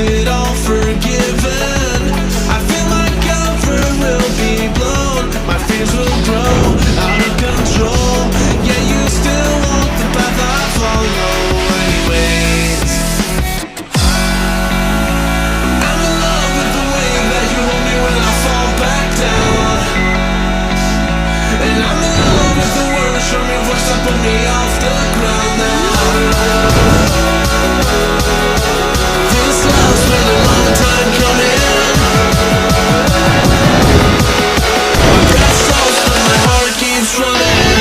it all forgiven? I feel my cover will be blown, my fears will grow out of control. Yeah, you still walk the path I follow anyways. I'm in love with the way that you hold me when I fall back down, and I'm in love with the words from your voice that put me off the ground now. This love's been a long time coming. My breath stops but my heart keeps running.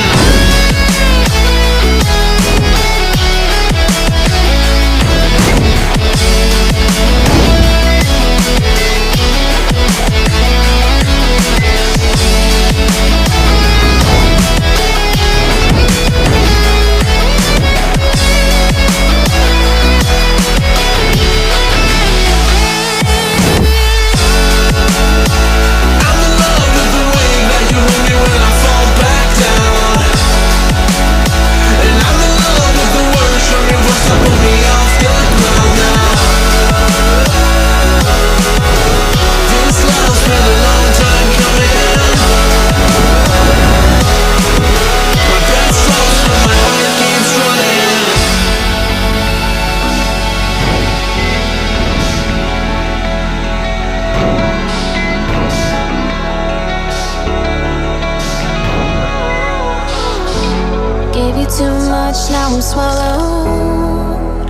Too much, now I'm swallowed.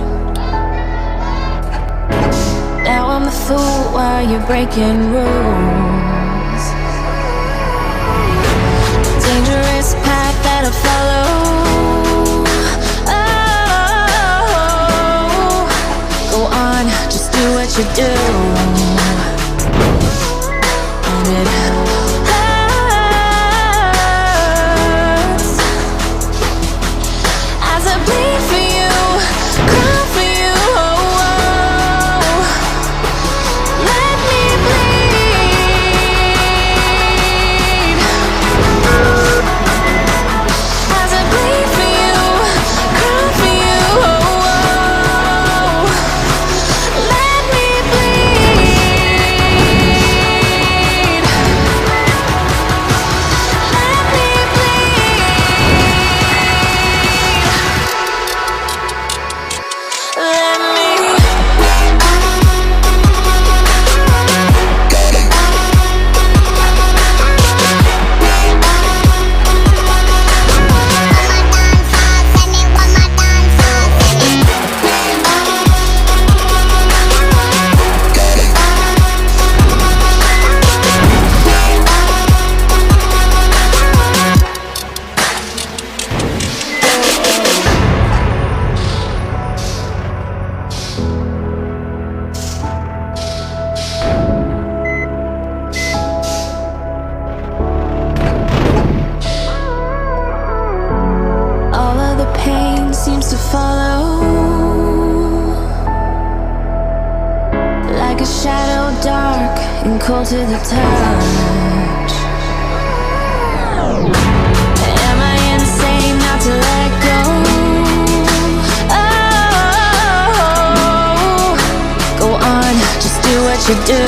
Now I'm the fool while you're breaking rules. Dangerous path that I follow. Oh, go on, just do what you do. And it bleed for you, cry for you, oh, oh. Let me bleed. As I bleed for you, cry for you, oh, oh. Let me bleed. Let me seems to follow like a shadow, dark and cold to the touch. Am I insane not to let go? Oh, go on, just do what you do.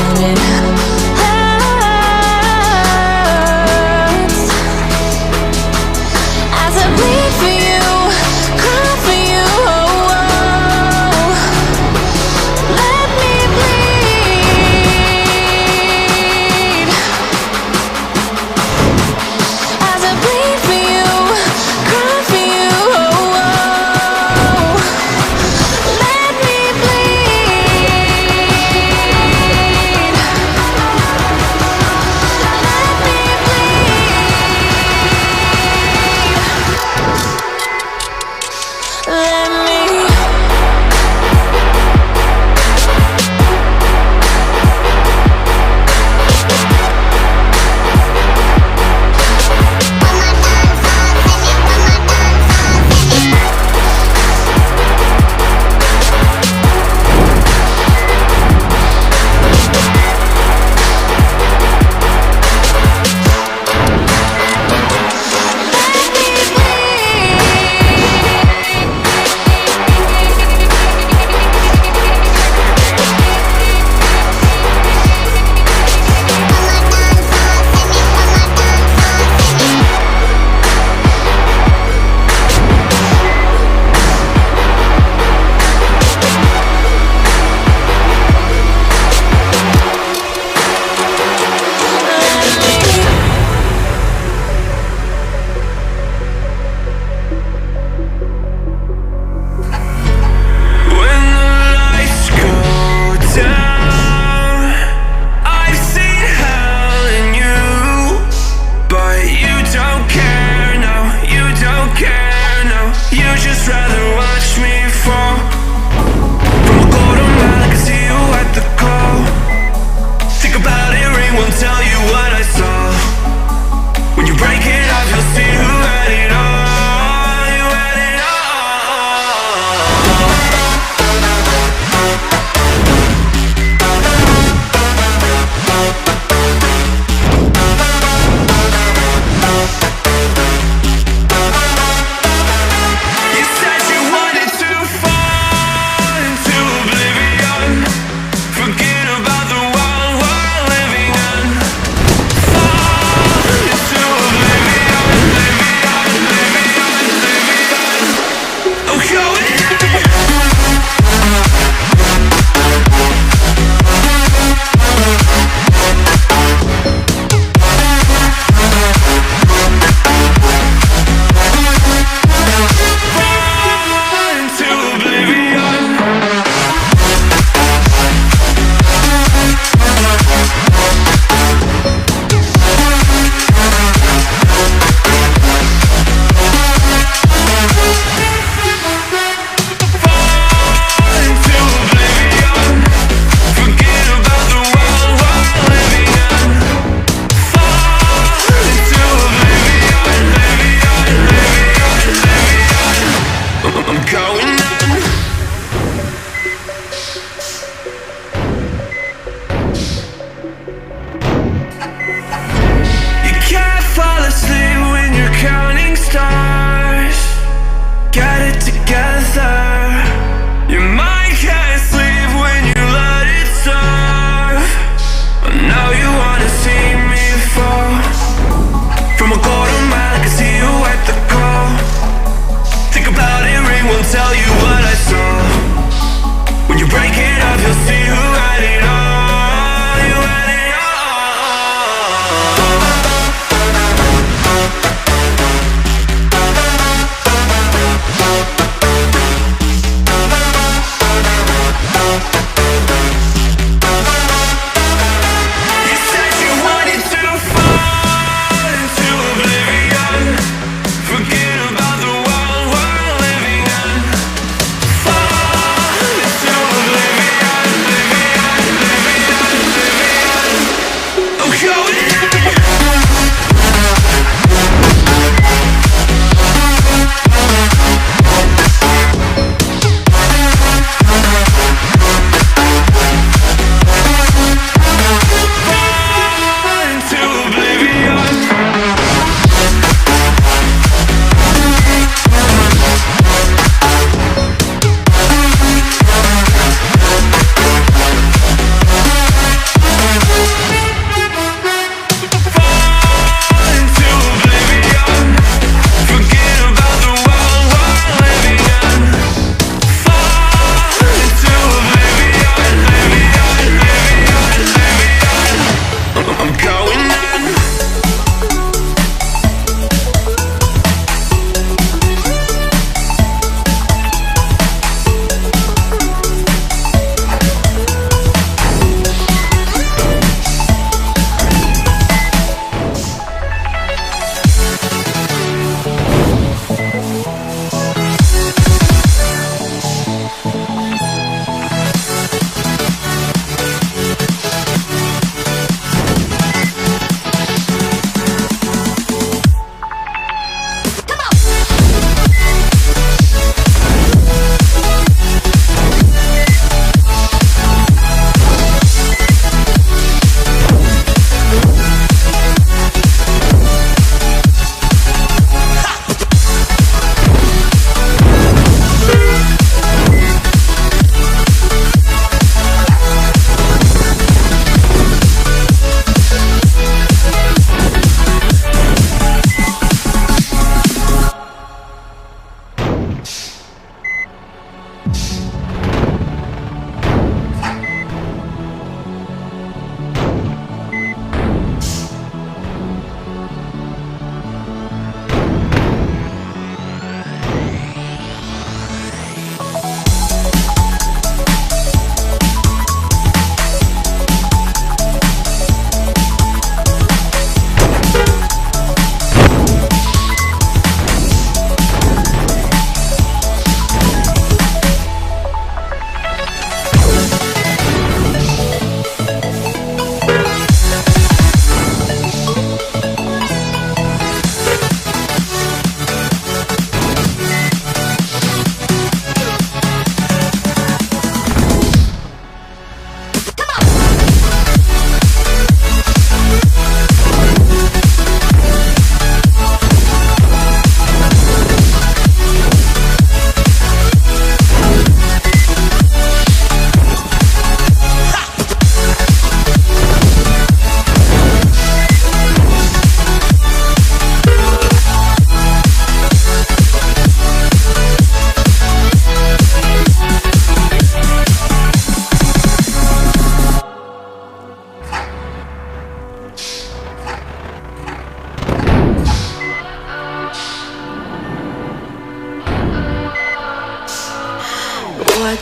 And it bleed for you, cry for you, oh, oh. Let me bleed. As I bleed for you, cry for you, oh, oh. Let me bleed.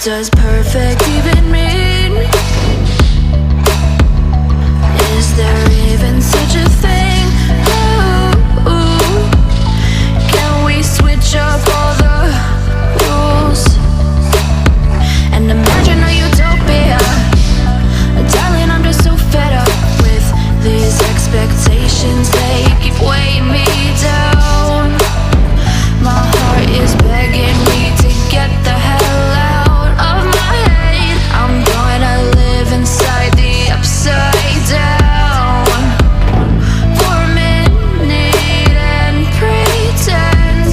does perfect even mean? Is there even such a thing? Ooh, can we switch up all the rules and imagine a utopia? Darling, I'm just so fed up with these expectations. They keep weighing me down. My heart is begging me to get the hell out of my head. I'm gonna live inside the upside down for a minute and pretend,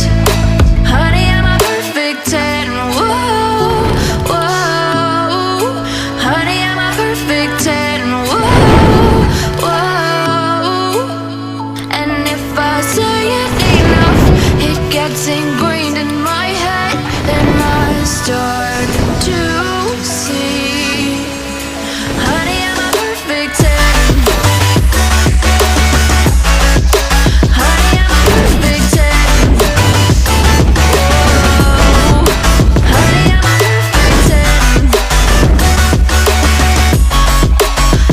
honey, I'm a perfect 10. Whoa, whoa, honey, I'm a perfect 10. Whoa, whoa, and if I say it enough, it gets ingrained in my head. Then I start to see, honey, I'm a perfect 10. Honey, I'm a perfect 10. Whoa, honey, I'm a perfect 10.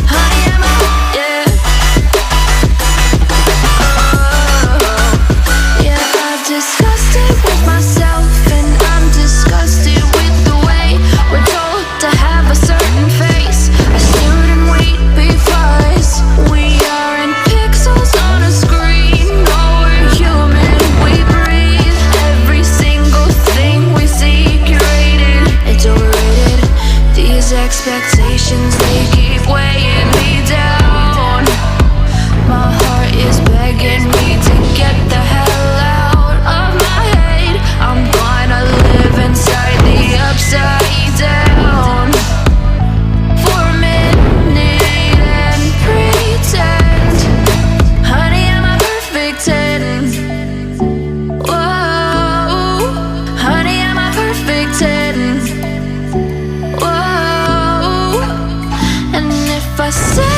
Honey, I'm a, yeah. Yeah, I've discussed it with myself, and I'm disgusted with the way we're told to have a certain face. I stood and wait because we aren't pixels on a screen. No, we're human, we breathe. Every single thing we see curated, it's overrated. These expectations, they keep weighing me down. My heart is begging me to get the hell out of my head. I'm gonna live inside the upside down for a minute and pretend, honey, I'm a perfect 10. Whoa, honey, I'm a perfect 10. Whoa, and if I say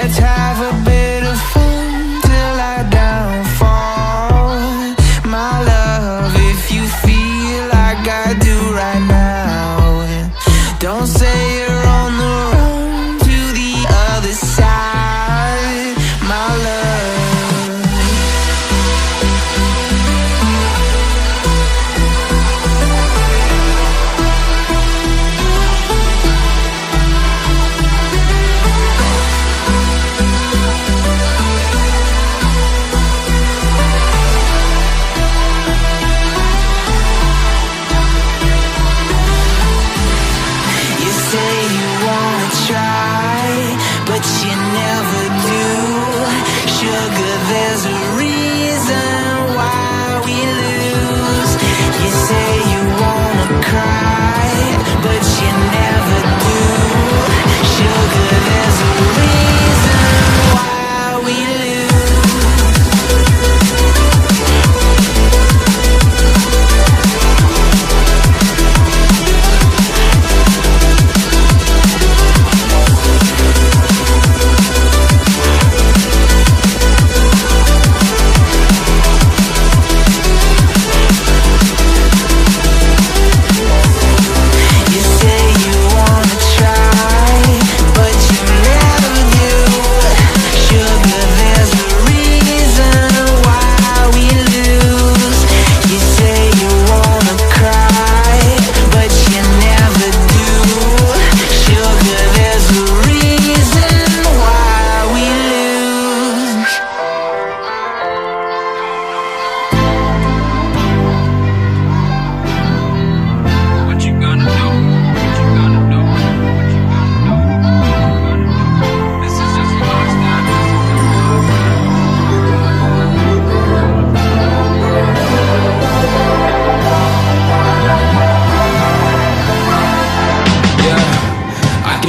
let's have a bit of fun till I downfall. My love, if you feel like I do right now, don't say you're on the run to the other side, my love. But you never do. Sugar, there's a reason why we lose. You say you wanna cry, but you never do. Sugar, there's a reason why we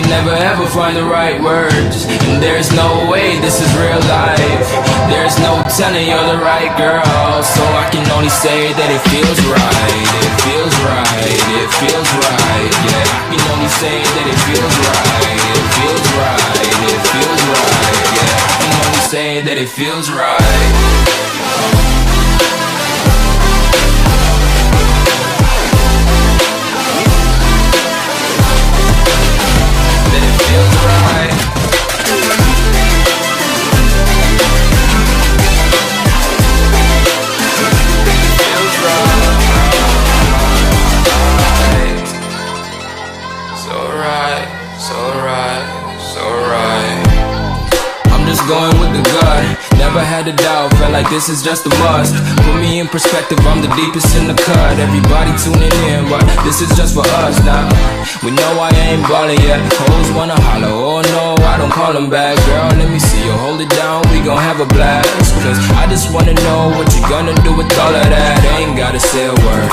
never ever find the right words, and there's no way this is real life. There's no telling you're the right girl, so I can only say that it feels right. It feels right, it feels right, yeah. I can only say that it feels right. It feels right, it feels right, yeah. I can only say that it feels right. Going with the gut, never had a doubt, felt like this is just a must. Put me in perspective, I'm the deepest in the cut. Everybody tuning in, but this is just for us now. We know I ain't ballin' yet, hoes wanna holler, oh no, I don't call them back. Girl, let me see you hold it down, we gon' have a blast. Cause I just wanna know what you gonna do with all of that. Ain't gotta say a word,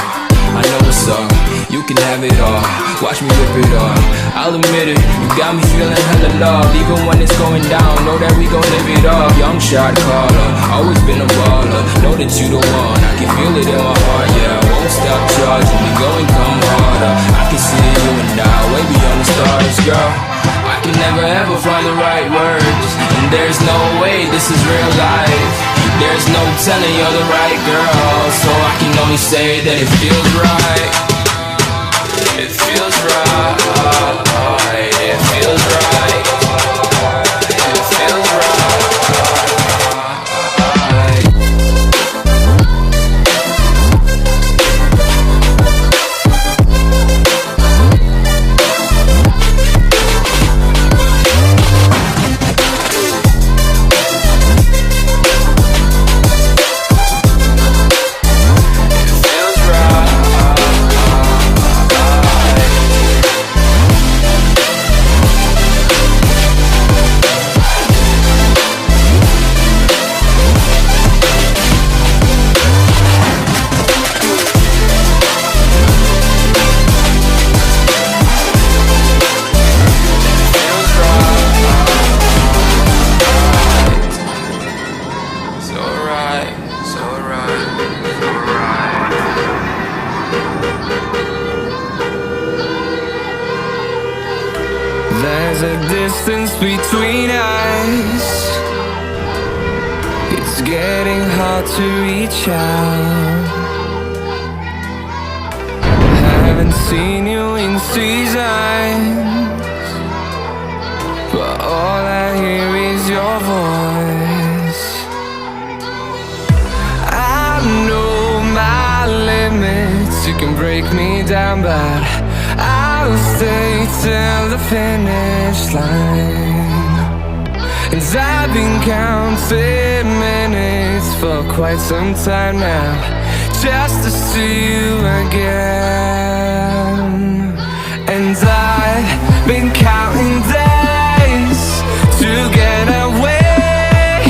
I know what's up, you can have it all. Watch me rip it off, I'll admit it, you got me feeling hella love. Even when it's going down, know that we gon' live it up. Young shot caller, always been a baller. Know that you the one, I can feel it in my heart, yeah. Won't stop charging me, go and come harder. I can see you and I, way beyond the stars, girl. I can never ever find the right words, and there's no way this is real life. There's no telling you're the right girl, so I can only say that it feels right. It feels right. It feels right. It feels between us. It's getting hard to reach out. Haven't seen you in seasons, but all I hear is your voice. I know my limits, you can break me down, but I'll stay till the finish line. And I've been counting minutes for quite some time now, just to see you again. And I've been counting days to get away,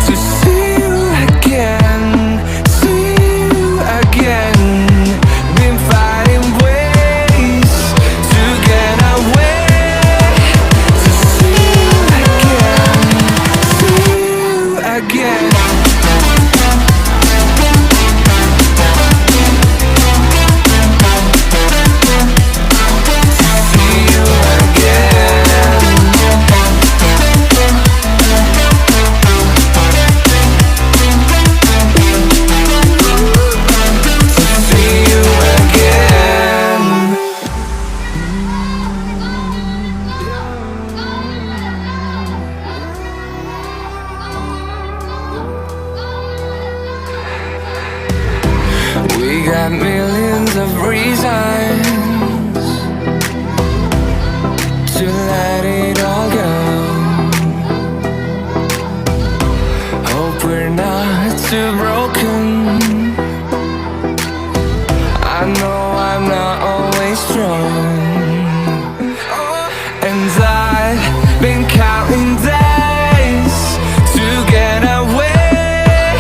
to see you again, see you again. Been finding ways to get away, to see you again, see you again. We got millions of reasons to let it all go. Hope we're not too broken. I know I'm not always strong, and I've been counting days to get away,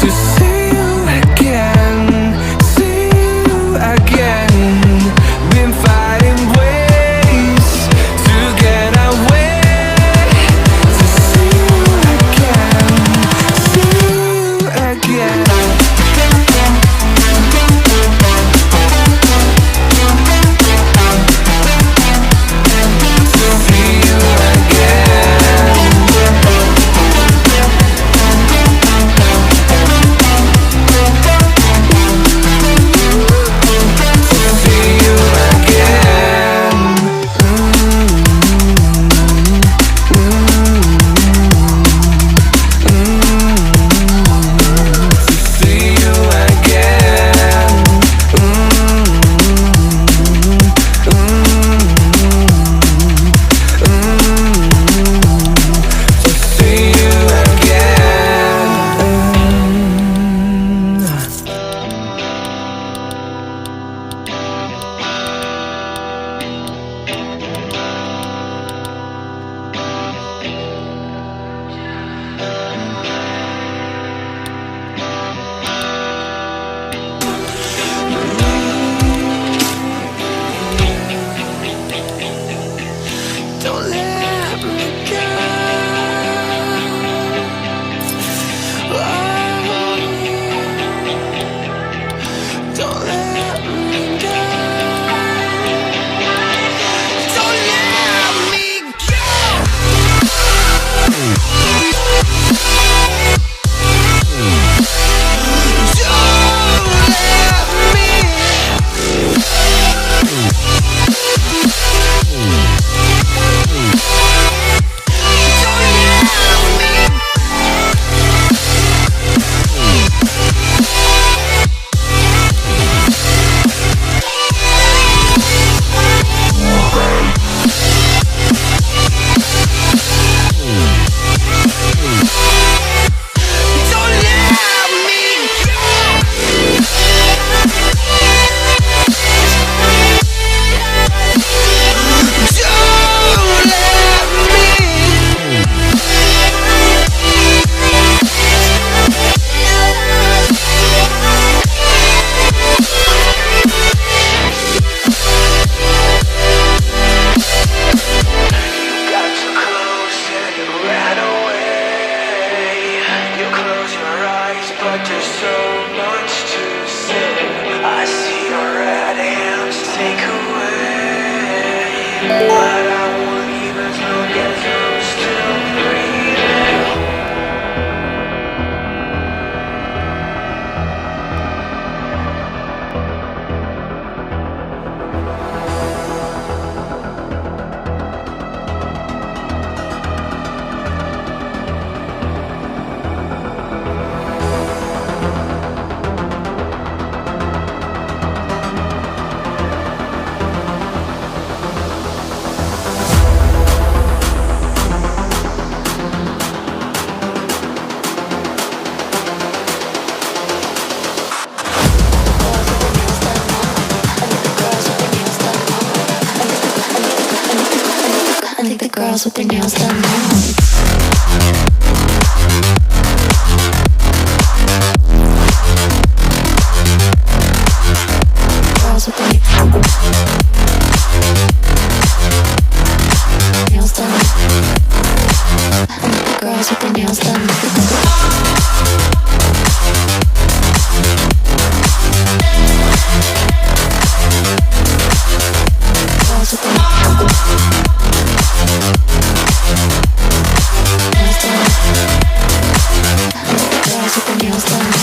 to see you again, see you again. Been finding ways to get away, to see you again, see you again. Don't let me go. Oh, don't let me go. Don't let me go. But I won't even look at you. Girls with their nails done now. Girls with their nails done. Girls with their nails done. Girls with their nails done.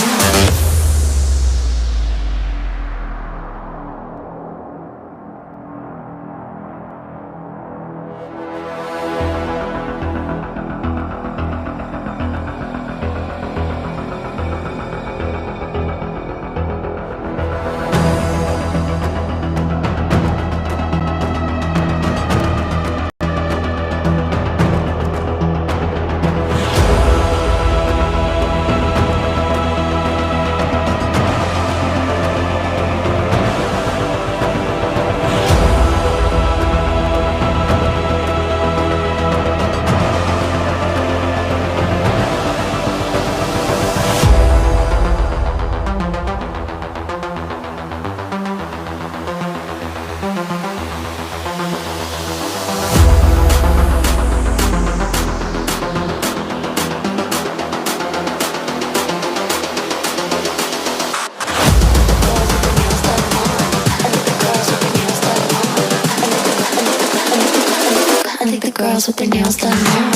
Girls with their nails done now.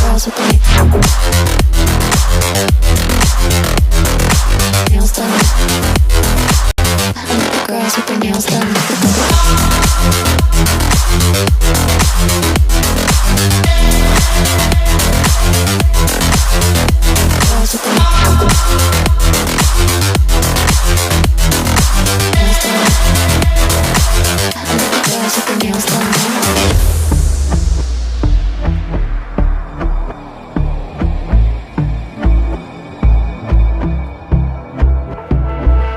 Girls with their nails done. Girls with their nails done. Girls with their nails done.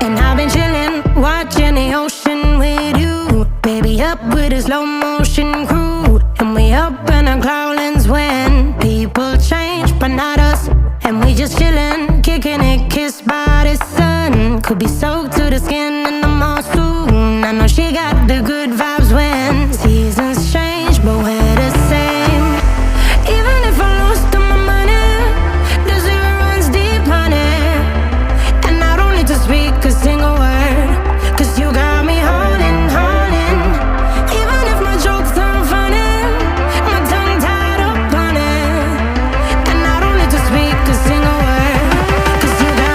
And I've been chillin', watching the ocean with you. Baby, up with a slow motion crew. And we up in our growlings when people change, but not us. And we just chillin', kicking it, kissed by the sun. Could be soaked to the skin in the mall soon. I know she got the good vibes when seasons change, but we're the same. Even if I lost all my money, the zero runs deep, honey. And I don't need to speak a single word, 'cause you got me holding, holding. Even if my jokes aren't funny, my tongue tied up on it. And I don't need to speak a single word, 'cause you got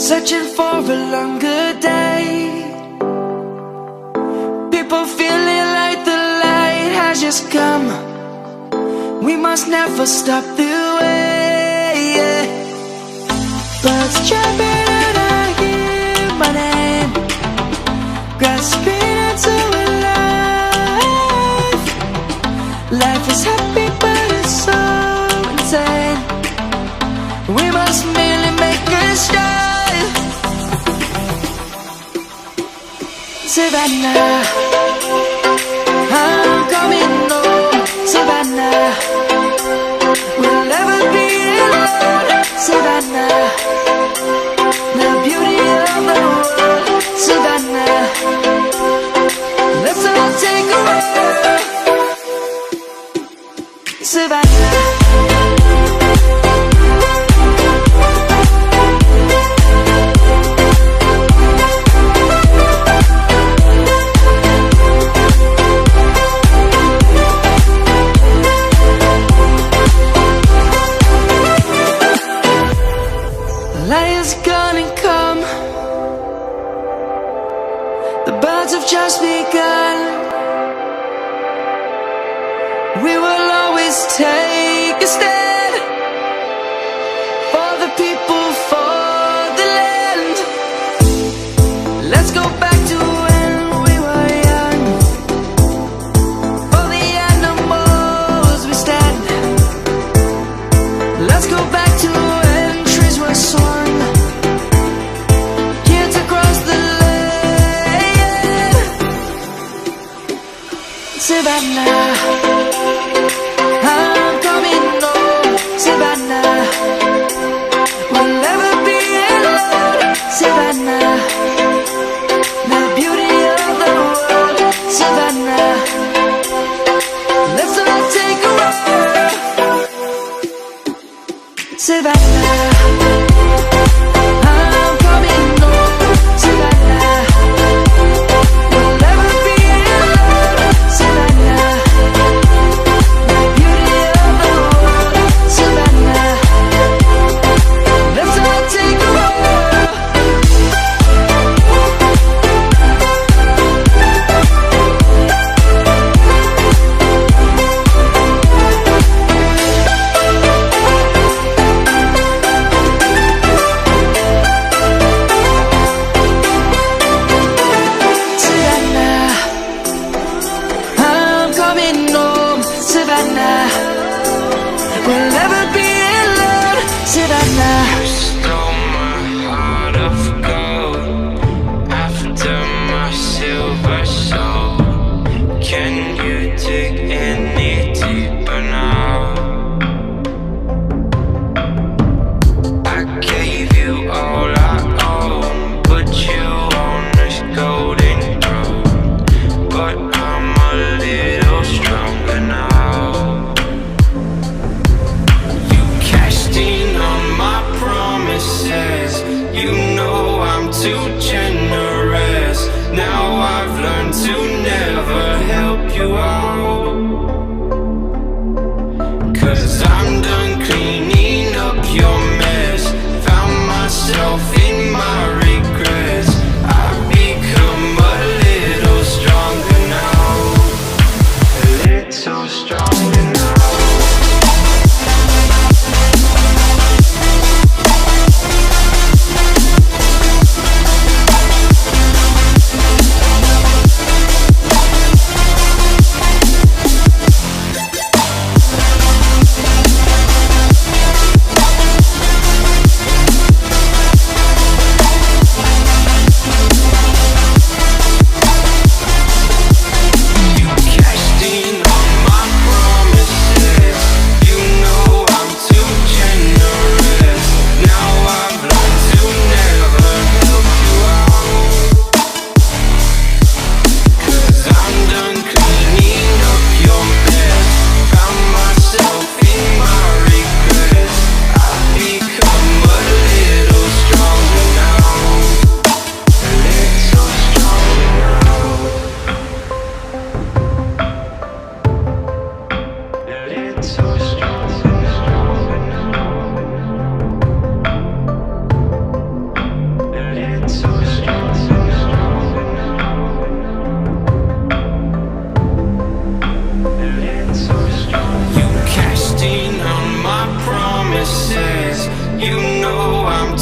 searching for a longer day. People feeling like the light has just come. We must never stop the way. Birds chirping and I hear my name, grasping into a life. Life is happy but it's so insane. We must merely make a start. Savannah, I'm coming home. Savannah, we'll never be alone. Savannah, the beauty of the world. Savannah, let's all take a walk. Savannah. Light is gonna come. The birds have just begun. We will always take a stand for the people, for the land. Let's go back to when we were young. For the animals we stand. Let's go back to when trees were swung. Kids across the land. Savannah, I'm coming home. Savannah, we'll never be alone. Savannah, the beauty of the world. Savannah, let's all take a walk. Savannah, I'm coming home. Savannah, we'll never be alone. Savannah, the beauty of the world. Savannah, let's all take a walk. Savannah, I'm coming home. Savannah, we'll never be alone. Savannah. Stole my heart of gold after my silver soul. Can you dig any deeper now? I gave you all I own, put you on this golden throne. But I'm a little stronger now.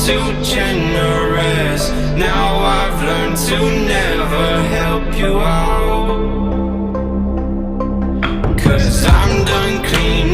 too generous. Now I've learned to never help you out. 'Cause I'm done cleaning